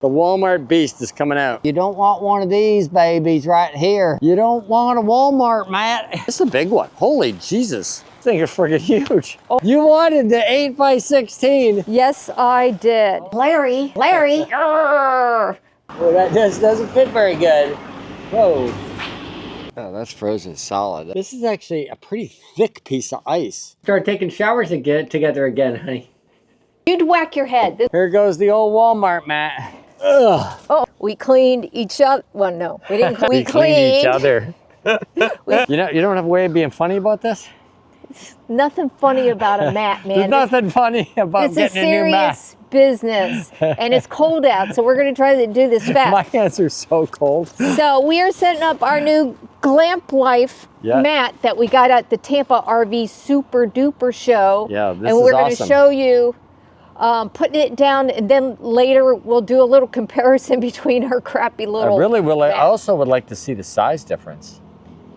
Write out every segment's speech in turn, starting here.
The Walmart beast is coming out. You don't want one of these babies right here. You don't want a Walmart mat. This is a big one. Holy Jesus. This thing is freaking huge. Oh. You wanted the 8x16. Yes, I did. Larry. Well, that doesn't fit very good. Whoa. Oh, that's frozen solid. This is actually a pretty thick piece of ice. Start taking showers and get together again, honey. You'd whack your head. Here goes the old Walmart mat. Ugh. Oh, we cleaned each other. Well, no, we didn't. We cleaned each other. You don't have a way of being funny about this? Nothing funny about a mat, man. There's nothing funny about getting a new mat. It's a serious business, and it's cold out, so we're going to try to do this fast. My hands are so cold. So we are setting up our new Glamplife mat that we got at the Tampa RV Super Duper show. Yeah, this is awesome. And we're going to show you putting it down, and then later we'll do a little comparison between our crappy little I also would like to see the size difference.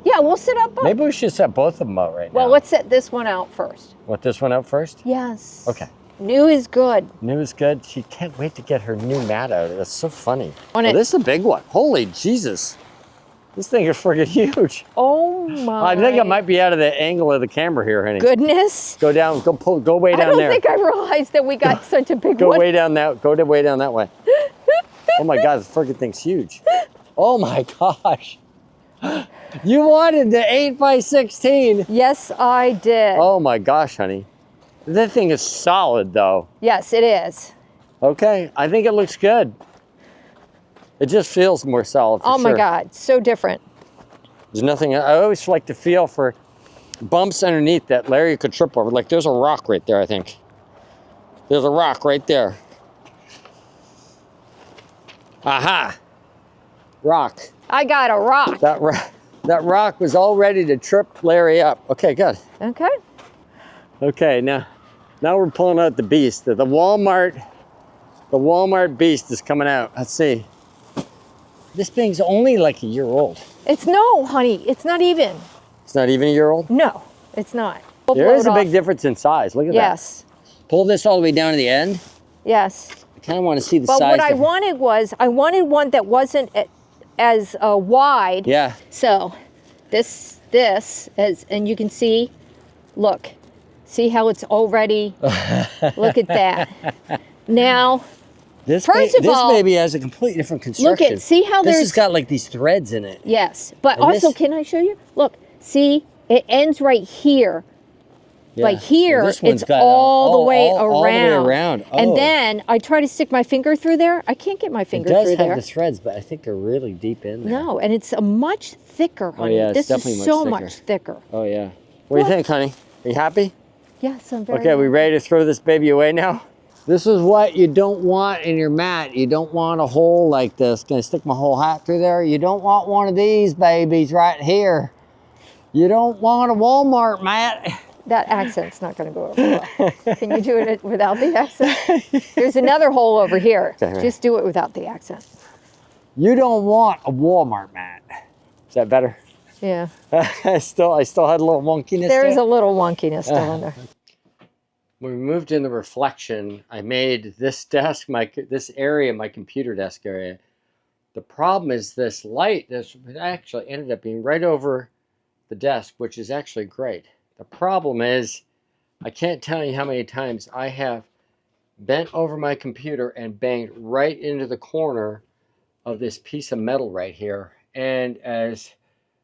Yeah, we'll set up both. Maybe we should set both of them out right now. Well, let's set this one out first. What, this one out first? Yes. Okay. New is good. New is good. She can't wait to get her new mat out. That's so funny. Well, this is a big one. Holy Jesus. This thing is freaking huge. Oh my. I think I might be out of the angle of the camera here, honey. Goodness. Go down, go way down there. I don't think I realized that we got such a big one. Go way down that way. Oh my God, this freaking thing's huge. Oh my gosh. You wanted the 8x16. Yes, I did. Oh my gosh, honey. That thing is solid though. Yes, it is. Okay, I think it looks good. It just feels more solid for sure. Oh my God, so different. There's nothing, I always like to feel for bumps underneath that Larry could trip over. Like there's a rock right there, I think. There's a rock right there. Aha, rock. I got a rock. That rock was all ready to trip Larry up. Okay, good. Okay. Okay, now we're pulling out the beast. The Walmart beast is coming out. Let's see. This thing's only like a year old. No, honey, it's not even. It's not even a year old? No, it's not. There is a big difference in size. Look at that. Yes. Pull this all the way down to the end. Yes. I kind of want to see the size. But what I wanted was, I wanted one that wasn't as wide. Yeah. So this and you can see, look, see how it's already, look at that. Now, this all, baby has a completely different construction. See how this has got like these threads in it. Yes, but and also, can I show you? Look, see, it ends right here. Yeah. Like here, well, it's all the way around. Oh. And then I try to stick my finger through there. I can't get my finger through there. It does have the threads, but I think they're really deep in there. No, and it's a much thicker, honey. Oh, yeah, this is so much thicker. Oh, yeah. What do you think, honey? Are you happy? Yes, I'm very happy. Are we ready to throw this baby away now? This is what you don't want in your mat. You don't want a hole like this. Can I stick my whole hat through there? You don't want one of these babies right here. You don't want a Walmart mat. That accent's not going to go over well. Can you do it without the accent? There's another hole over here. Okay, just do it without the accent. You don't want a Walmart mat. Is that better? Yeah. I still had a little wonkiness there. There's a little wonkiness still in there. When we moved in the reflection, I made this desk, this area, my computer desk area. The problem is this light, this actually ended up being right over the desk, which is actually great. The problem is, I can't tell you how many times I have bent over my computer and banged right into the corner of this piece of metal right here. And as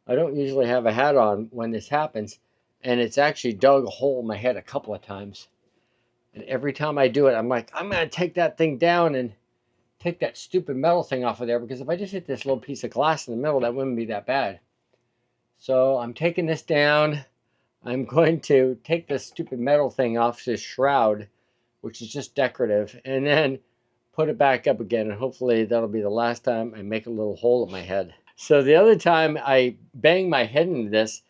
I don't usually have a hat on when this happens, and it's actually dug a hole in my head a couple of times. And every time I do it, I'm like, I'm going to take that thing down and take that stupid metal thing off of there, because if I just hit this little piece of glass in the middle, that wouldn't be that bad. So I'm taking this down. I'm going to take this stupid metal thing off this shroud, which is just decorative, and then put it back up again, and hopefully that'll be the last time I make a little hole in my head. So the other time I bang my head into this,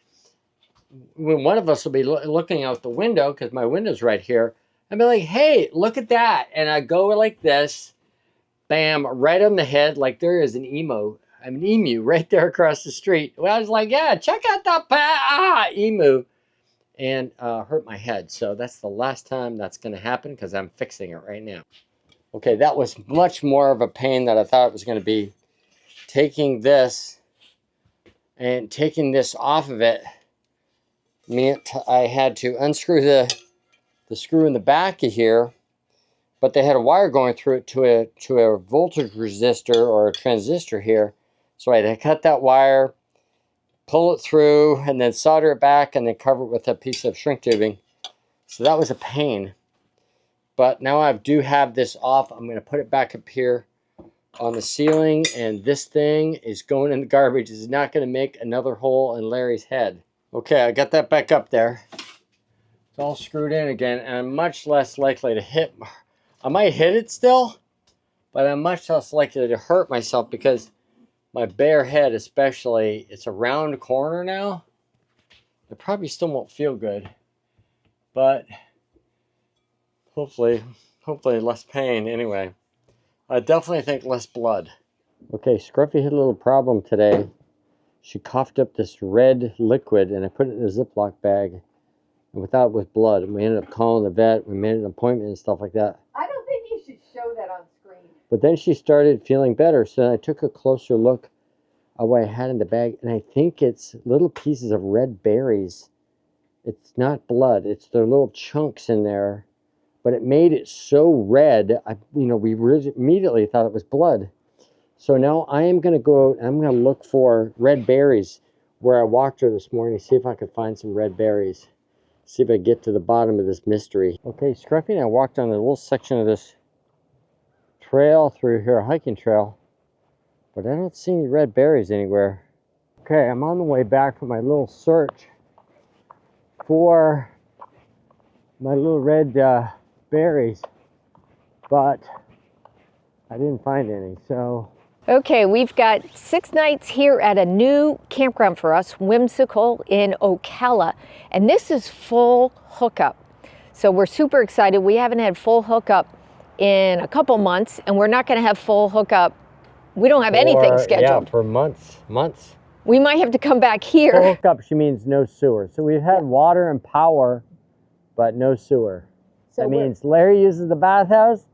when one of us will be looking out the window, because my window's right here, I'll be like, hey, look at that. And I go like this, bam, right on the head, like there is an emu right there across the street. Well, I was like, yeah, check out that emu. And hurt my head. So that's the last time that's going to happen, because I'm fixing it right now. Okay, that was much more of a pain than I thought it was going to be. Taking this and taking this off of it meant I had to unscrew the screw in the back of here, but they had a wire going through it to a voltage resistor or a transistor here. So I had to cut that wire, pull it through, and then solder it back, and then cover it with a piece of shrink tubing. So that was a pain. But now I do have this off. I'm going to put it back up here on the ceiling, and this thing is going in the garbage. It's not going to make another hole in Larry's head. Okay, I got that back up there. It's all screwed in again, and I'm much less likely to hit. I might hit it still, but I'm much less likely to hurt myself because my bare head especially, it's a round corner now. It probably still won't feel good, but hopefully less pain anyway. I definitely think less blood. Okay, Scruffy had a little problem today. She coughed up this red liquid, and I put it in a Ziploc bag, and we thought it was blood. And we ended up calling the vet. We made an appointment and stuff like that. I don't think you should show that on screen. But then she started feeling better, so I took a closer look at what I had in the bag, and I think it's little pieces of red berries. It's not blood. It's the little chunks in there. But it made it so red, we immediately thought it was blood. So now I am going to go out and I'm going to look for red berries where I walked her this morning, see if I could find some red berries. See if I get to the bottom of this mystery. Okay, Scruffy and I walked on a little section of this trail through here, a hiking trail, but I don't see any red berries anywhere. Okay, I'm on the way back from my little search for my little red berries, but I didn't find any. So okay, we've got 6 nights here at a new campground for us, Whim Cycle in Ocala, and this is full hookup. So we're super excited. We haven't had full hookup in a couple months, and we're not going to have full hookup. We don't have anything scheduled. Yeah, for months. We might have to come back here. Full hookup, she means no sewer. So we've had water and power, but no sewer. So that means Larry uses the bathhouse,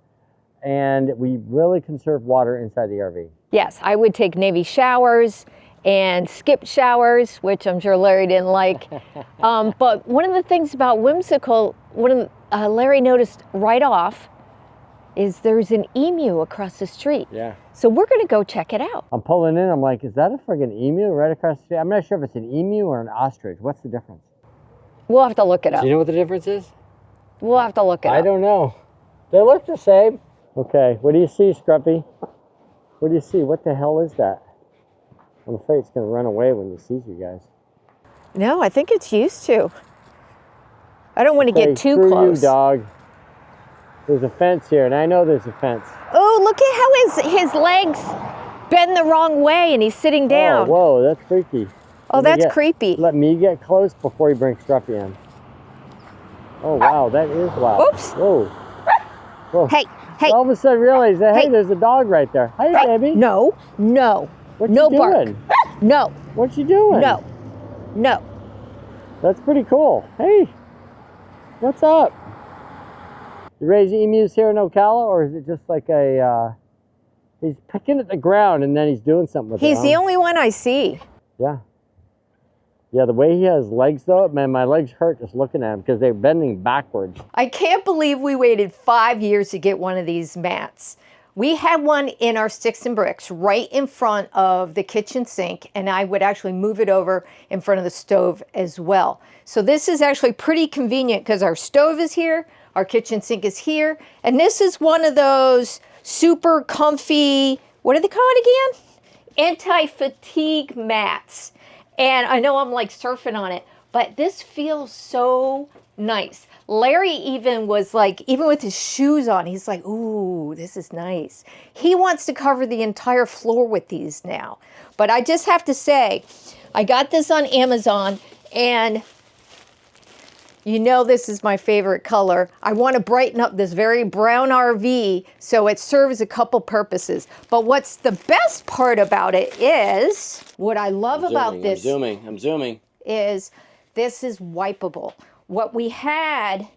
and we really conserve water inside the RV. Yes, I would take Navy showers and skip showers, which I'm sure Larry didn't like. But one of the things about Whim Cycle, Larry noticed right off, is there's an emu across the street. Yeah. So we're going to go check it out. I'm pulling in. I'm like, is that a friggin' emu right across the street? I'm not sure if it's an emu or an ostrich. What's the difference? We'll have to look it up. Do you know what the difference is? We'll have to look it up. I don't know. They look the same. Okay, what do you see, Scruffy? What do you see? What the hell is that? I'm afraid it's going to run away when it sees you guys. No, I think it's used to. I don't want to get too screw close. You, dog. There's a fence here, and I know there's a fence. Oh, look at how his legs bend the wrong way, and he's sitting down. Oh, whoa, that's freaky. Oh, that's creepy. Let me get close before you bring Scruffy in. Oh, wow, that is wild. Oops. Whoa. Whoa. Hey. All of a sudden realize that, hey, there's a dog right there. Hey, baby. No. What no you bark. doing? No. What you doing? No. That's pretty cool. Hey, what's up? You raise emus here in Ocala, or is it just like he's picking at the ground and then he's doing something with it? He's the only one I see. Yeah. Yeah, the way he has legs though, man, my legs hurt just looking at him because they're bending backwards. I can't believe we waited 5 years to get one of these mats. We had one in our sticks and bricks right in front of the kitchen sink, and I would actually move it over in front of the stove as well. So this is actually pretty convenient because our stove is here, our kitchen sink is here, and this is one of those super comfy, what do they call it again? Anti-fatigue mats. And I know I'm like surfing on it, but this feels so nice. Larry even was like, even with his shoes on, he's like, ooh, this is nice. He wants to cover the entire floor with these now. But I just have to say, I got this on Amazon, and you know this is my favorite color. I want to brighten up this very brown RV, so it serves a couple purposes. But what's the best part about it is, what I love about this I'm zooming. is this is wipeable. What we had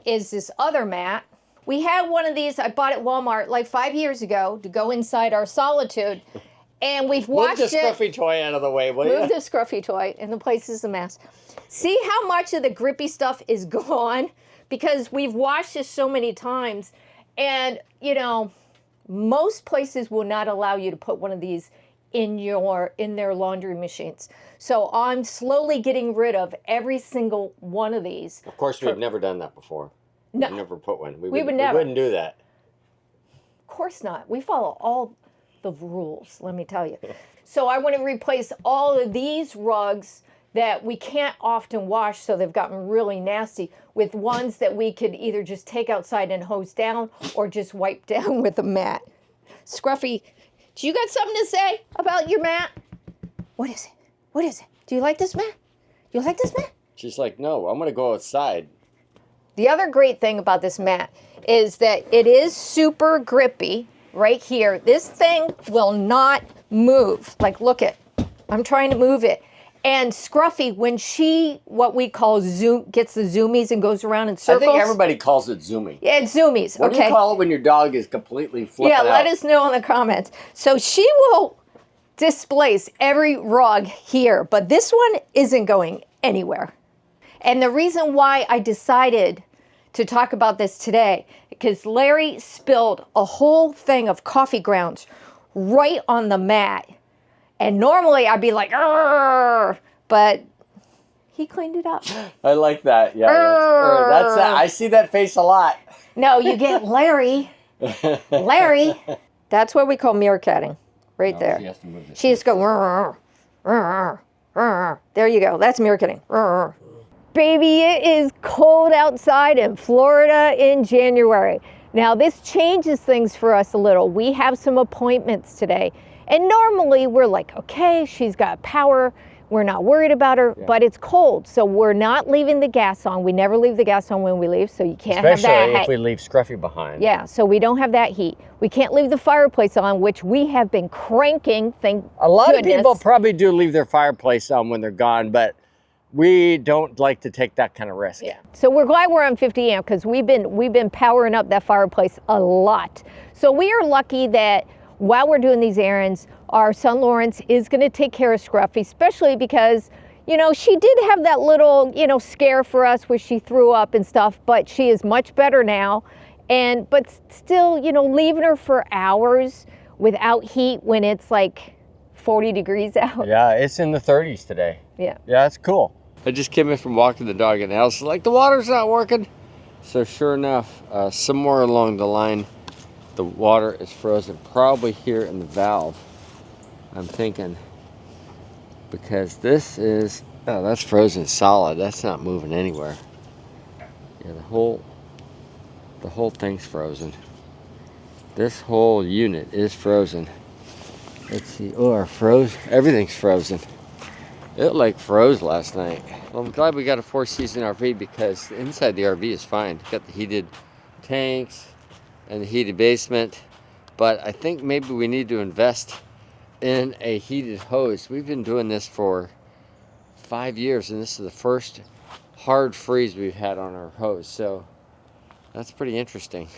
is this other mat, We had one of these, I bought at Walmart like 5 years ago to go inside our solitude. And we've washed it. Move the scruffy toy out of the way, will you? Move the scruffy toy, and the place is a mess. See how much of the grippy stuff is gone? Because we've washed this so many times. And, you know, most places will not allow you to put one of these in their laundry machines. So I'm slowly getting rid of every single one of these. Of course, we've never done that before. No. We've never put one. We would never. We wouldn't do that. Of course not. We follow all the rules, let me tell you. So I want to replace all of these rugs that we can't often wash, so they've gotten really nasty, with ones that we could either just take outside and hose down or just wipe down with a mat. Scruffy, do you got something to say about your mat? What is it? What is it? Do you like this mat? You like this mat? She's like, no, I'm going to go outside. The other great thing about this mat is that it is super grippy right here. This thing will not move. Like, look it. I'm trying to move it. And Scruffy, when she, what we call gets the zoomies and goes around in circles. I think everybody calls it zooming. Yeah, it's zoomies. What do you call it when your dog is completely flipping out? Yeah, let us know in the comments. So she will displace every rug here, but this one isn't going anywhere. And the reason why I decided to talk about this today, because Larry spilled a whole thing of coffee grounds right on the mat. And normally I'd be like, "Arr!" But he cleaned it up. I like that. Yeah, that's I see that face a lot. No, you get Larry. Larry. That's what we call meerkatting, right there. She has to move this. She just go, "Arr, arr, arr." There you go. That's meerkatting. Arr. Baby, it is cold outside in Florida in January. Now, this changes things for us a little. We have some appointments today. And normally we're like, okay, she's got power. We're not worried about her, but it's cold. So we're not leaving the gas on. We never leave the gas on when we leave, so you can't have that. Especially if we leave Scruffy behind. Yeah, so we don't have that heat. We can't leave the fireplace on, which we have been cranking, thank A lot goodness. of people probably do leave their fireplace on when they're gone, but we don't like to take that kind of risk. Yeah. So we're glad we're on 50 amp because we've been powering up that fireplace a lot. So we are lucky that while we're doing these errands, our son Lawrence is going to take care of Scruffy, especially because, you know, she did have that little, you know, scare for us where she threw up and stuff, but she is much better now. But still, you know, leaving her for hours without heat when it's like 40 degrees out. Yeah, it's in the 30s today. Yeah. Yeah, it's cool. I just came in from walking the dog in the house. Like, the water's not working. So sure enough, somewhere along the line, the water is frozen, probably here in the valve, I'm thinking, because this is, oh, that's frozen solid. That's not moving anywhere. Yeah, the whole thing's frozen. This whole unit is frozen. Let's see, oh, everything's frozen. It like froze last night. Well, I'm glad we got a 4-season RV because inside the RV is fine. Got the heated tanks and the heated basement, but I think maybe we need to invest in a heated hose. We've been doing this for 5 years, and this is the first hard freeze we've had on our hose, so that's pretty interesting.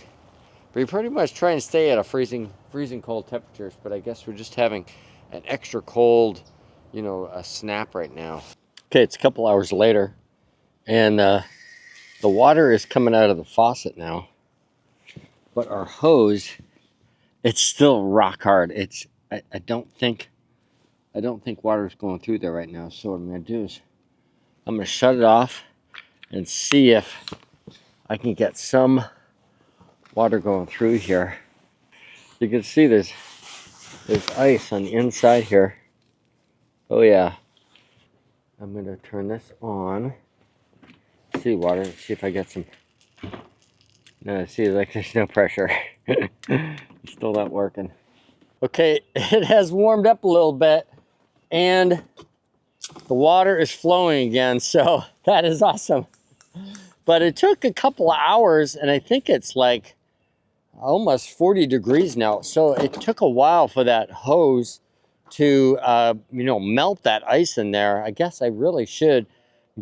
We pretty much try and stay at a freezing cold temperatures, but I guess we're just having an extra cold, you know, a snap right now. Okay, it's a couple hours later, and the water is coming out of the faucet now. But our hose, it's still rock hard. I don't think water's going through there right now. So what I'm gonna do is I'm gonna shut it off and see if I can get some water going through here. You can see there's ice on the inside here. Oh yeah. I'm gonna turn this on. See water, see if I get some. No, see, like there's no pressure. It's still not working. Okay, it has warmed up a little bit and the water is flowing again, so that is awesome. But it took a couple of hours, and I think it's like almost 40 degrees now. So it took a while for that hose to, you know, melt that ice in there. I guess I really should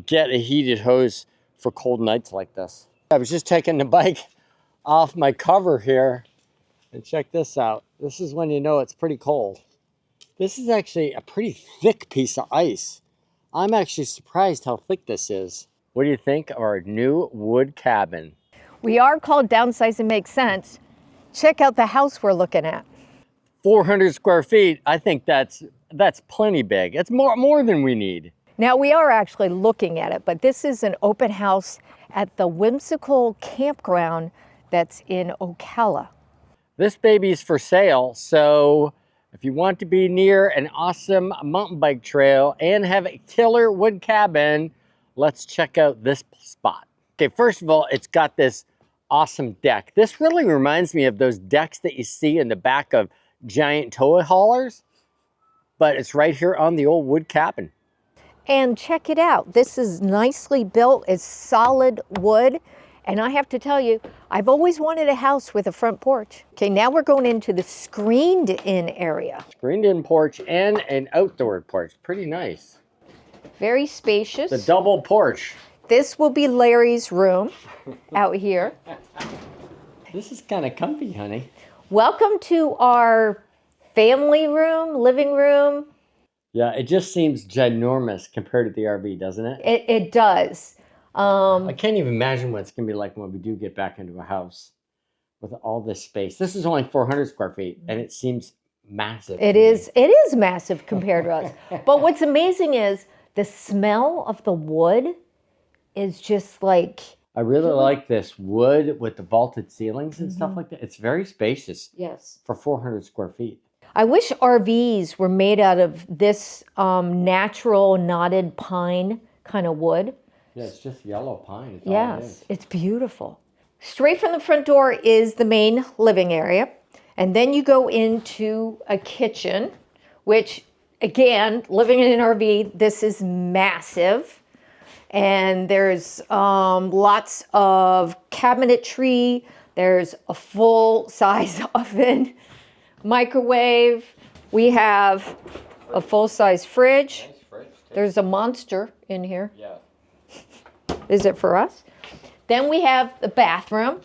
get a heated hose for cold nights like this. I was just taking the bike off my cover here. And check this out. This is when you know it's pretty cold. This is actually a pretty thick piece of ice. I'm actually surprised how thick this is. What do you think of our new wood cabin? We are called Downsizing Makes Sense. Check out the house we're looking at. 400 square feet. I think that's plenty big. It's more than we need. Now we are actually looking at it, but this is an open house at the Whim Cycle Campground that's in Ocala. This baby's for sale, so if you want to be near an awesome mountain bike trail and have a killer wood cabin, let's check out this spot. Okay, first of all, it's got this awesome deck. This really reminds me of those decks that you see in the back of giant toy haulers, but it's right here on the old wood cabin. And check it out. This is nicely built. It's solid wood. And I have to tell you, I've always wanted a house with a front porch. Okay, now we're going into the screened in area. Screened in porch and an outdoor porch. Pretty nice. Very spacious. The double porch. This will be Larry's room out here. This is kind of comfy, honey. Welcome to our family room, living room. Yeah, it just seems ginormous compared to the RV, doesn't it? It does. I can't even imagine what it's going to be like when we do get back into a house with all this space. This is only 400 square feet, and it seems massive. It is massive compared to us. But what's amazing is the smell of the wood is just like... I really like this wood with the vaulted ceilings and stuff like that. It's very spacious. Yes. For 400 square feet. I wish RVs were made out of this natural knotted pine kind of wood. Yeah, it's just yellow pine. Yes, it's beautiful. Straight from the front door is the main living area. And then you go into a kitchen, which, again, living in an RV, this is massive. And there's lots of cabinetry. There's a full-size oven, microwave. We have a full-size fridge. Nice fridge. There's a monster in here. Yeah. Is it for us? Then we have the bathroom.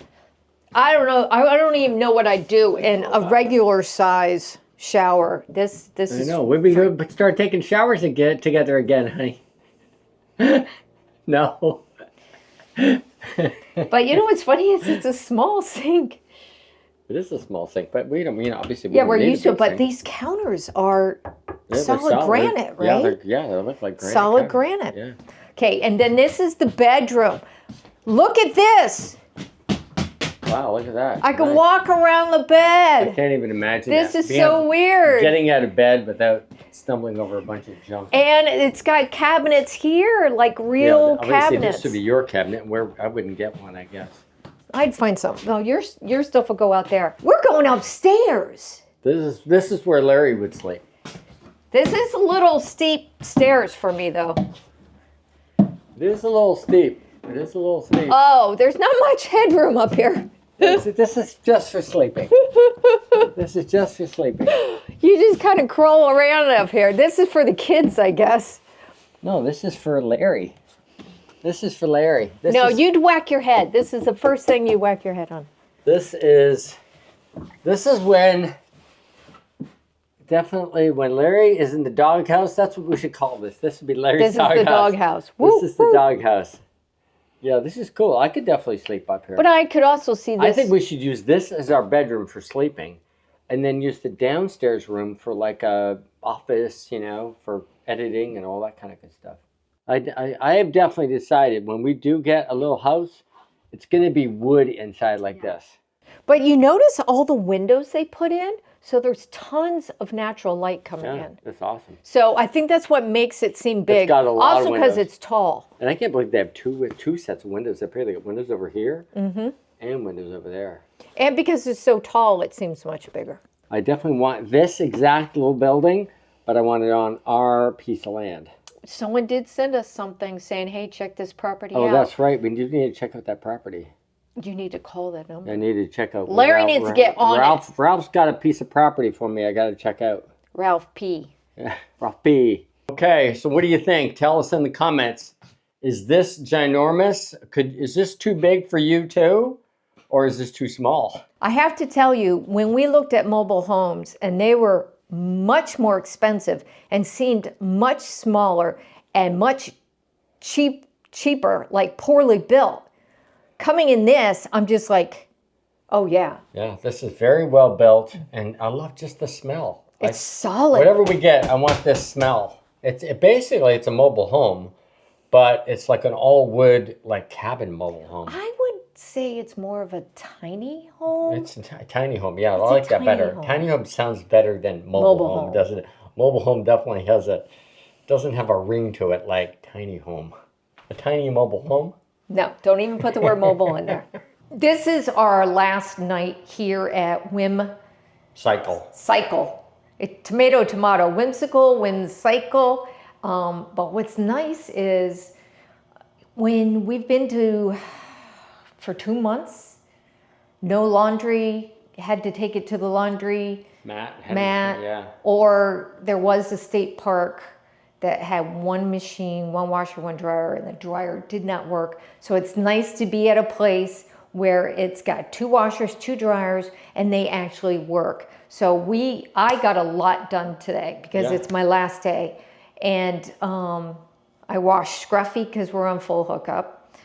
I don't know. I don't even know what I'd do in a regular size shower. This is. I know. We could start taking showers and get together again, honey. No. But you know what's funny is it's a small sink. It is a small sink, but we don't. Obviously. Yeah, we're used to it. But these counters are solid granite, right? Yeah, they look like granite. Solid granite. Yeah. Okay, and then this is the bedroom. Look at this. Wow, look at that. I can walk around the bed. I can't even imagine this is so weird. Getting out of bed without stumbling over a bunch of junk. And it's got cabinets here, like real cabinets. This would be your cabinet, where I wouldn't get one, I guess. I'd find some. No, your stuff will go out there. We're going upstairs. This is where Larry would sleep. This is a little steep stairs for me, though. It is a little steep. It is a little steep. Oh, there's not much headroom up here. This is just for sleeping. This is just for sleeping. You just kind of crawl around up here. This is for the kids, I guess. No, this is for Larry. This is for Larry. You'd whack your head. This is the first thing you whack your head on. This is when, definitely when Larry is in the doghouse. That's what we should call this. This would be Larry's doghouse. This is the doghouse. This is the doghouse. Yeah, this is cool. I could definitely sleep up here. But I could also see this. I think we should use this as our bedroom for sleeping, and then use the downstairs room for like a office, for editing and all that kind of good stuff. I have definitely decided when we do get a little house, it's going to be wood inside like this. But you notice all the windows they put in? So there's tons of natural light coming in. That's awesome. So I think that's what makes it seem big. It's got a lot also because it's tall. And I can't believe they have two sets of windows up here. They got windows over here and windows over there. And because it's so tall, it seems much bigger. I definitely want this exact little building, but I want it on our piece of land. Someone did send us something saying, hey, check this property out. Oh, that's right. We do need to check out that property. You need to call that number. I need to check out. Larry needs to get on it. Ralph's got a piece of property for me I got to check out. Ralph P. Yeah, Ralph P. Okay, so what do you think? Tell us in the comments. Is this ginormous? Is this too big for you too? or is this too small? I have to tell you, when we looked at mobile homes and they were much more expensive and seemed much smaller and much cheaper, like poorly built, coming in this, I'm just like, oh yeah. Yeah, this is very well built, and I love just the smell. It's solid. Whatever we get, I want this smell. Basically it's a mobile home, but it's like an all wood like cabin mobile home. I would say it's more of a tiny home. It's a tiny home. Yeah, I like that better. Home. Tiny home sounds better than mobile home, doesn't it? Mobile home definitely doesn't have a ring to it like tiny home. A tiny mobile home? No, don't even put the word mobile in there. This is our last night here at Whim Cycle. It's tomato, whimsical, Whim Cycle. But what's nice is when we've been for 2 months, no laundry, had to take it to the laundry mat, yeah. Or there was a state park that had one machine, one washer, one dryer, and the dryer did not work. So it's nice to be at a place where it's got 2 washers, 2 dryers, and they actually work. So I got a lot done today because it's my last day. And I washed Scruffy because we're on full hookup.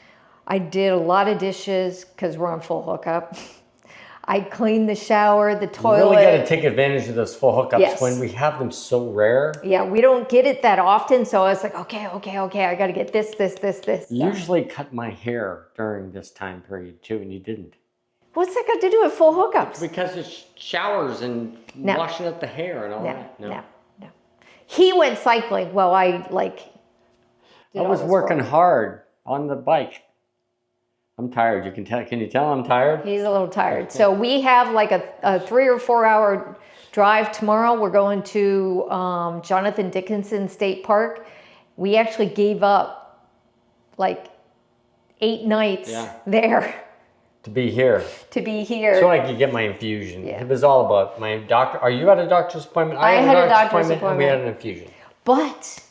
I did a lot of dishes because we're on full hookup. I cleaned the shower, the toilet. You really got to take advantage of those full hookups when we have them so rare. Yeah, we don't get it that often, so I was like, okay, I got to get this. You usually cut my hair during this time period too, and you didn't. What's that got to do with full hookups? Because it's showers and washing up the hair and all that. No. He went cycling while I was working hard on the bike. I'm tired. You can tell. Can you tell I'm tired? He's a little tired. So we have like a 3 or 4 hour drive tomorrow. We're going to Jonathan Dickinson State Park. We actually gave up like 8 nights there. To be here. So I could get my infusion. Yeah. It was all about my doctor. Are you at a doctor's appointment? I had a doctor's appointment. And we had an infusion. But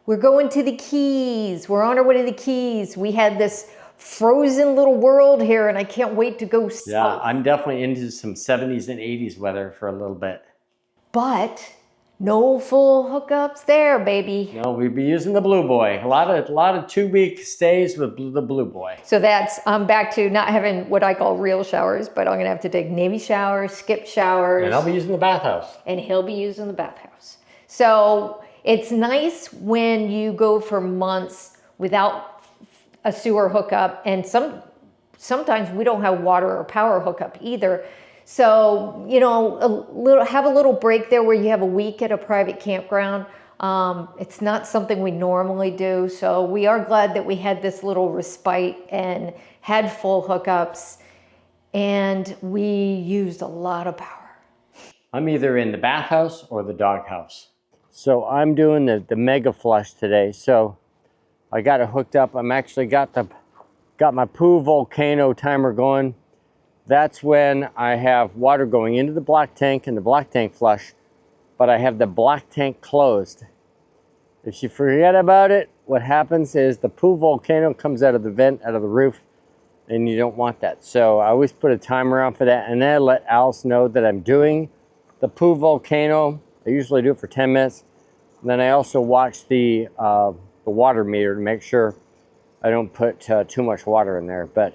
we're going to the Keys. We're on our way to the Keys. We had this frozen little world here, and I can't wait to go south. Yeah, I'm definitely into some 70s and 80s weather for a little bit. But no full hookups there, baby. No, we'd be using the Blue Boy. A lot of 2-week stays with the Blue Boy. So I'm back to not having what I call real showers, but I'm gonna have to take Navy showers, skip showers. And I'll be using the bathhouse. And he'll be using the bathhouse. So it's nice when you go for months without a sewer hookup, and sometimes we don't have water or power hookup either. So, have a little break there where you have a week at a private campground. It's not something we normally do. So we are glad that we had this little respite and had full hookups, and we used a lot of power. I'm either in the bathhouse or the doghouse. So I'm doing the mega flush today. So I got it hooked up. I'm actually got my Poo Volcano timer going. That's when I have water going into the black tank and the black tank flush, but I have the black tank closed. If you forget about it, what happens is the Poo Volcano comes out of the vent, out of the roof, and you don't want that. So I always put a timer on for that, and then I let Alice know that I'm doing the Poo Volcano. I usually do it for 10 minutes. And then I also watch the water meter to make sure I don't put too much water in there, but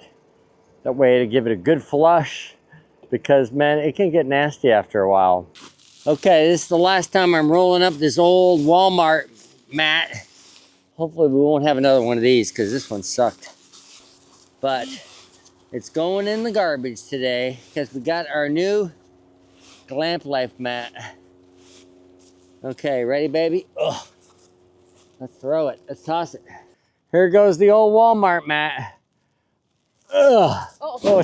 that way to give it a good flush, because man, it can get nasty after a while. Okay, this is the last time I'm rolling up this old Walmart mat. Hopefully we won't have another one of these because this one sucked. But it's going in the garbage today because we got our new Glamplife mat. Okay, ready, baby? Ugh. Let's throw it. Let's toss it. Here goes the old Walmart mat. Ugh. Oh.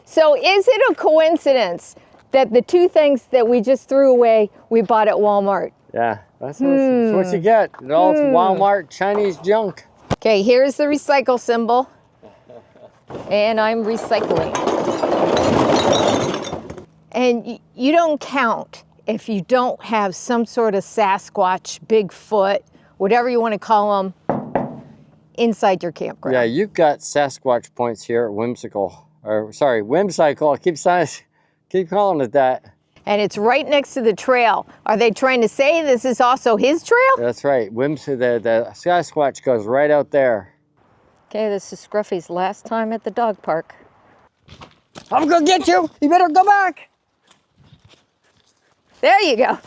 So is it a coincidence that the 2 things that we just threw away, we bought at Walmart? Yeah, that's what you get. It's all Walmart Chinese junk. Okay, here's the recycle symbol. And I'm recycling. And you don't count if you don't have some sort of Sasquatch, Bigfoot, whatever you want to call them, inside your campground. Yeah, you've got Sasquatch points here at Whim Cycle. Or sorry, Whim Cycle. I keep calling it that. And it's right next to the trail. Are they trying to say this is also his trail? That's right. The Sasquatch goes right out there. Okay, this is Scruffy's last time at the dog park. I'm gonna get you. You better go back. There you go.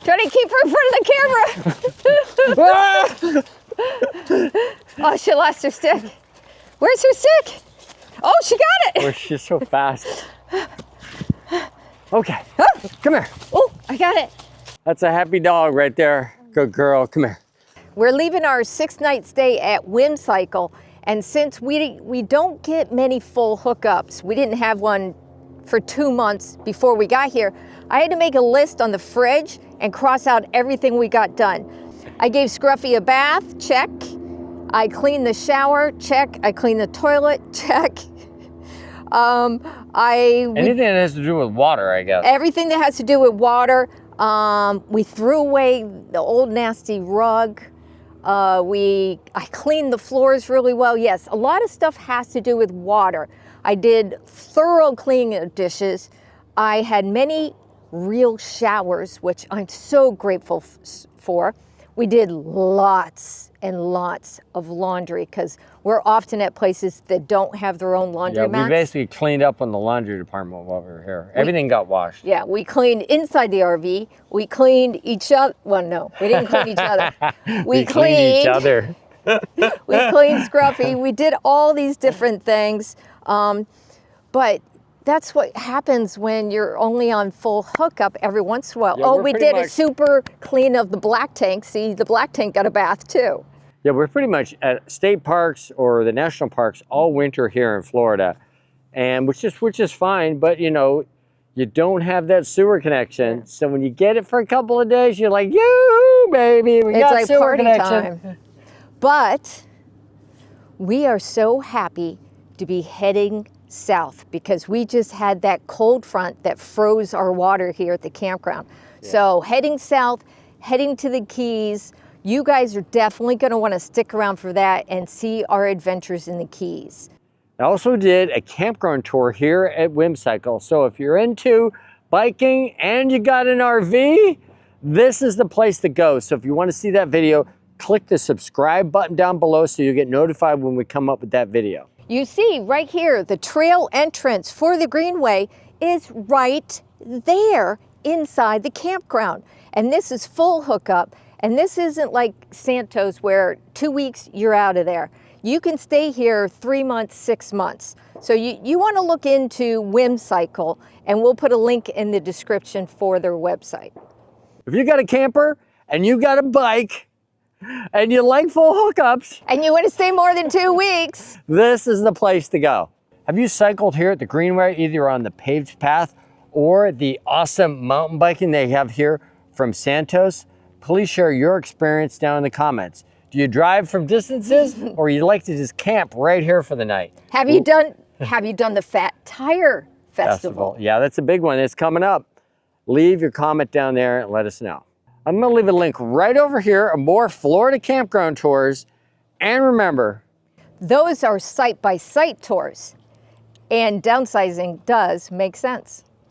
Try to keep her in front of the camera. Oh, she lost her stick. Where's her stick? Oh, she got it. Oh, she's so fast. Okay, come here. Oh, I got it. That's a happy dog right there. Good girl, come here. We're leaving our 6-night stay at Whim Cycle, and since we don't get many full hookups, we didn't have one for 2 months before we got here, I had to make a list on the fridge and cross out everything we got done. I gave Scruffy a bath, check. I cleaned the shower, check. I cleaned the toilet, check. Anything that has to do with water, I guess. Everything that has to do with water. We threw away the old nasty rug. I cleaned the floors really well. Yes, a lot of stuff has to do with water. I did thorough cleaning of dishes. I had many real showers, which I'm so grateful for. We did lots and lots of laundry because we're often at places that don't have their own laundromats. Yeah, we basically cleaned up on the laundry department while we were here. Everything got washed. Yeah, we cleaned inside the RV. We cleaned each other. Well, no, we didn't clean each other. We cleaned each other. We cleaned Scruffy. We did all these different things. But that's what happens when you're only on full hookup every once in a while. Yeah, we did a super clean of the black tank. See, the black tank got a bath too. Yeah, we're pretty much at state parks or the national parks all winter here in Florida, and which is fine. But you know, you don't have that sewer connection, so when you get it for a couple of days, you're like, yoo-hoo, baby, we got like sewer party connection. time. But we are so happy to be heading south because we just had that cold front that froze our water here at the campground. Yeah. So heading south, heading to the Keys. You guys are definitely going to want to stick around for that and see our adventures in the Keys. I also did a campground tour here at Whim Cycle. So if you're into biking and you got an RV, this is the place to go. So if you want to see that video, click the subscribe button down below so you get notified when we come up with that video. You see right here, the trail entrance for the Greenway is right there inside the campground. And this is full hookup. And this isn't like Santos where 2 weeks, you're out of there. You can stay here 3 months, 6 months. So you want to look into Whim Cycle, and we'll put a link in the description for their website. If you got a camper and you got a bike and you like full hookups, and you want to stay more than 2 weeks, this is the place to go. Have you cycled here at the Greenway, either on the paved path or the awesome mountain biking they have here from Santos? Please share your experience down in the comments. Do you drive from distances or you like to just camp right here for the night? Have you done the Fat Tire Festival? Yeah, that's a big one. It's coming up. Leave your comment down there and let us know. I'm going to leave a link right over here of more Florida campground tours. And remember, those are site-by-site tours. And downsizing does make sense.